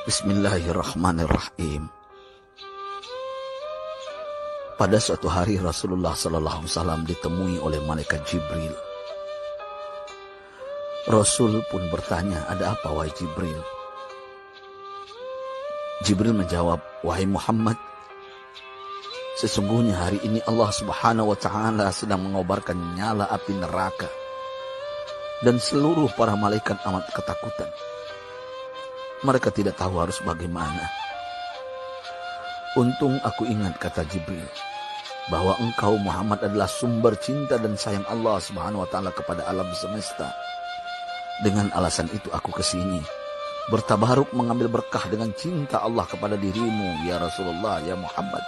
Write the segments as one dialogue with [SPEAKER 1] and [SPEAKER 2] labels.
[SPEAKER 1] Bismillahirrahmanirrahim. Pada suatu hari Rasulullah SAW ditemui oleh malaikat Jibril. Rasul pun bertanya, "Ada apa wahai Jibril?" Jibril menjawab, "Wahai Muhammad, sesungguhnya hari ini Allah Subhanahu wa Ta'ala sedang mengobarkan nyala api neraka, dan seluruh para malaikat amat ketakutan. Mereka tidak tahu harus bagaimana. Untung aku ingat," kata Jibril, "bahwa engkau Muhammad adalah sumber cinta dan sayang Allah Subhanahu wa Ta'ala kepada alam semesta. Dengan alasan itu aku kesini, bertabaruk mengambil berkah dengan cinta Allah kepada dirimu, ya Rasulullah, ya Muhammad."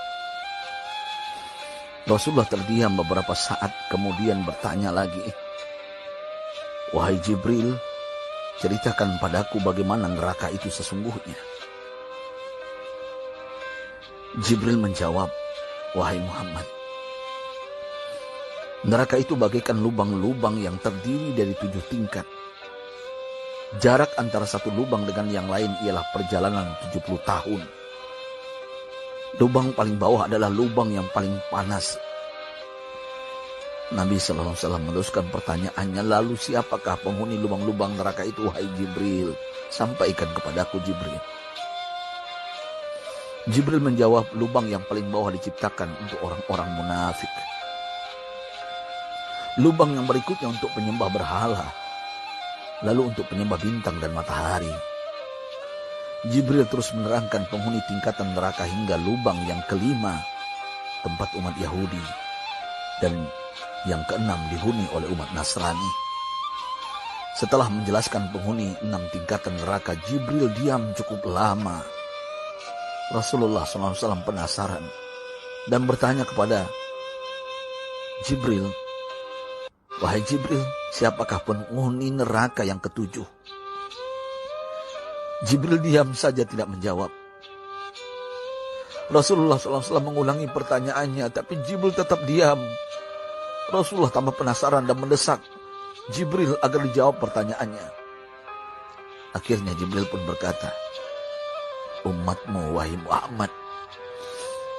[SPEAKER 1] Rasulullah terdiam beberapa saat, kemudian bertanya lagi, "Wahai Jibril, ceritakan padaku bagaimana neraka itu sesungguhnya." Jibril menjawab, "Wahai Muhammad, neraka itu bagaikan lubang-lubang yang terdiri dari 7 tingkat. Jarak antara satu lubang dengan yang lain ialah perjalanan 70 tahun. Lubang paling bawah adalah lubang yang paling panas." Nabi SAW meneruskan pertanyaannya, "Lalu siapakah penghuni lubang-lubang neraka itu, wahai Jibril? Sampaikan kepadaku, Jibril." Jibril menjawab, "Lubang yang paling bawah diciptakan untuk orang-orang munafik. Lubang yang berikutnya untuk penyembah berhala. Lalu untuk penyembah bintang dan matahari." Jibril terus menerangkan penghuni tingkatan neraka hingga lubang yang kelima, tempat umat Yahudi, dan yang keenam dihuni oleh umat Nasrani. Setelah menjelaskan penghuni 6 tingkatan neraka, Jibril diam cukup lama. Rasulullah SAW penasaran dan bertanya kepada Jibril, "Wahai Jibril, siapakah penghuni neraka yang ke-7?" Jibril diam saja tidak menjawab. Rasulullah SAW mengulangi pertanyaannya, tapi Jibril tetap diam. Rasulullah tambah penasaran dan mendesak Jibril agar dijawab pertanyaannya. Akhirnya Jibril pun berkata, "Umatmu, wahai Muhammad,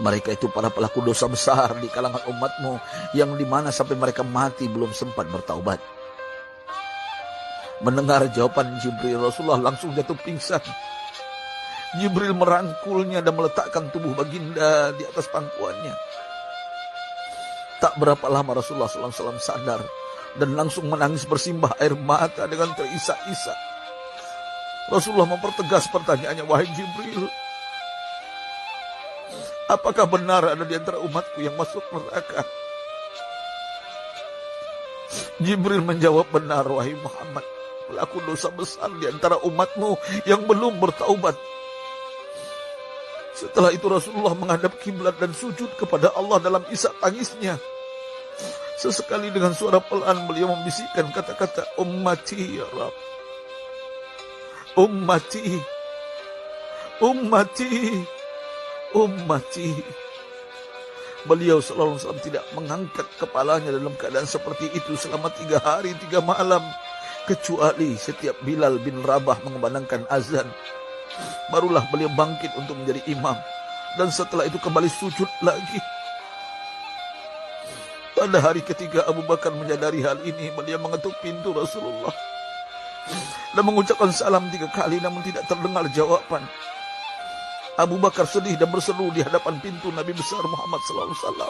[SPEAKER 1] mereka itu para pelaku dosa besar di kalangan umatmu, yang dimana sampai mereka mati belum sempat bertaubat." Mendengar jawaban Jibril, Rasulullah langsung jatuh pingsan. Jibril merangkulnya dan meletakkan tubuh baginda di atas pangkuannya. Tak berapa lama Rasulullah SAW sadar dan langsung menangis bersimbah air mata dengan terisak-isak. Rasulullah mempertegas pertanyaannya, "Wahai Jibril, apakah benar ada di antara umatku yang masuk neraka?" Jibril menjawab, "Benar, wahai Muhammad, pelaku dosa besar di antara umatmu yang belum bertaubat." Setelah itu Rasulullah menghadap kiblat dan sujud kepada Allah dalam isak tangisnya. Sesekali dengan suara pelan beliau membisikkan kata-kata, "Ummati ya Rabb, ummati, ummati, ummati." Beliau SAW tidak mengangkat kepalanya dalam keadaan seperti itu selama 3 hari 3 malam. Kecuali setiap Bilal bin Rabah mengumandangkan azan, barulah beliau bangkit untuk menjadi imam. Dan setelah itu kembali sujud lagi. Pada hari ketiga Abu Bakar menyadari hal ini, beliau mengetuk pintu Rasulullah dan mengucapkan salam 3 kali namun tidak terdengar jawaban. Abu Bakar sedih dan berseru di hadapan pintu Nabi besar Muhammad SAW,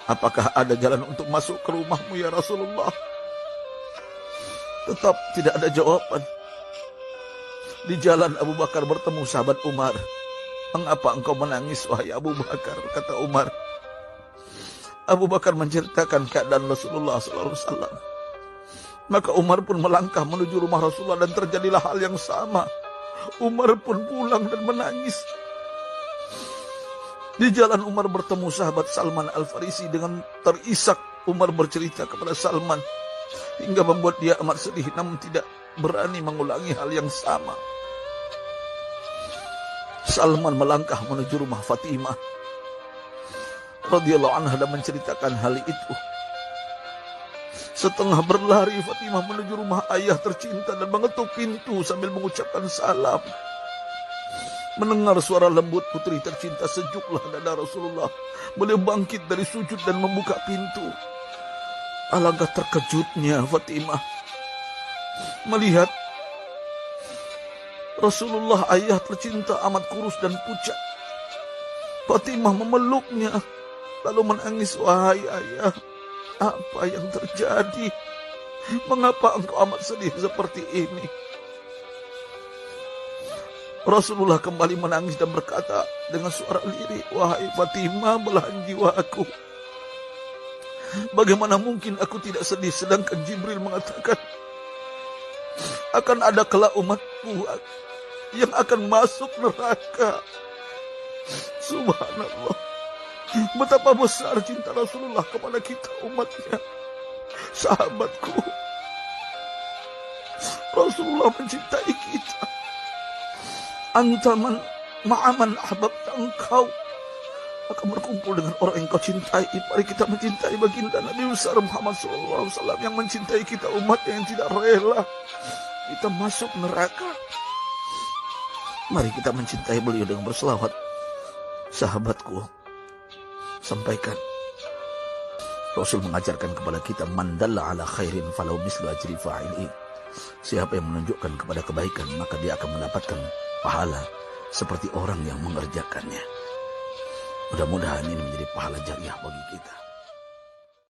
[SPEAKER 1] "Apakah ada jalan untuk masuk ke rumahmu ya Rasulullah?" Tetap tidak ada jawaban. Di jalan Abu Bakar bertemu sahabat Umar. "Mengapa engkau menangis, wahai Abu Bakar?" kata Umar. Abu Bakar menceritakan keadaan Rasulullah SAW. Maka Umar pun melangkah menuju rumah Rasulullah dan terjadilah hal yang sama. Umar pun pulang dan menangis. Di jalan Umar bertemu sahabat Salman Al-Farisi. Dengan terisak Umar bercerita kepada Salman hingga membuat dia amat sedih, namun tidak berani mengulangi hal yang sama. Salman melangkah menuju rumah Fatimah radhiyallahu anha dan menceritakan hal itu. Setengah berlari Fatimah menuju rumah ayah tercinta dan mengetuk pintu sambil mengucapkan salam. Mendengar suara lembut putri tercinta, sejuklah dada Rasulullah. Beliau bangkit dari sujud dan membuka pintu. Alangkah terkejutnya Fatimah melihat Rasulullah, ayah tercinta, amat kurus dan pucat. Fatimah memeluknya lalu menangis. Wahai ayah, apa yang terjadi? Mengapa engkau amat sedih seperti ini? Rasulullah kembali menangis dan berkata dengan suara lirih, wahai Fatimah, belahan jiwaku, bagaimana mungkin aku tidak sedih sedangkan Jibril mengatakan akan ada kelak umatku yang akan masuk neraka. Subhanallah, betapa besar cinta Rasulullah kepada kita umatnya. Sahabatku, Rasulullah mencintai kita. Antaman ma'aman ahbabta, engkau akan berkumpul dengan orang yang kau cintai. Mari kita mencintai baginda Nabi besar Muhammad SAW yang mencintai kita, umat yang tidak rela kita masuk neraka. Mari kita mencintai beliau dengan berselawat. Sahabatku, sampaikan, Rasul mengajarkan kepada kita, man dalla ala khairin falau mislu ajri fa'ili. Siapa yang menunjukkan kepada kebaikan, maka dia akan mendapatkan pahala seperti orang yang mengerjakannya. Mudah-mudahan ini menjadi pahala jariah bagi kita.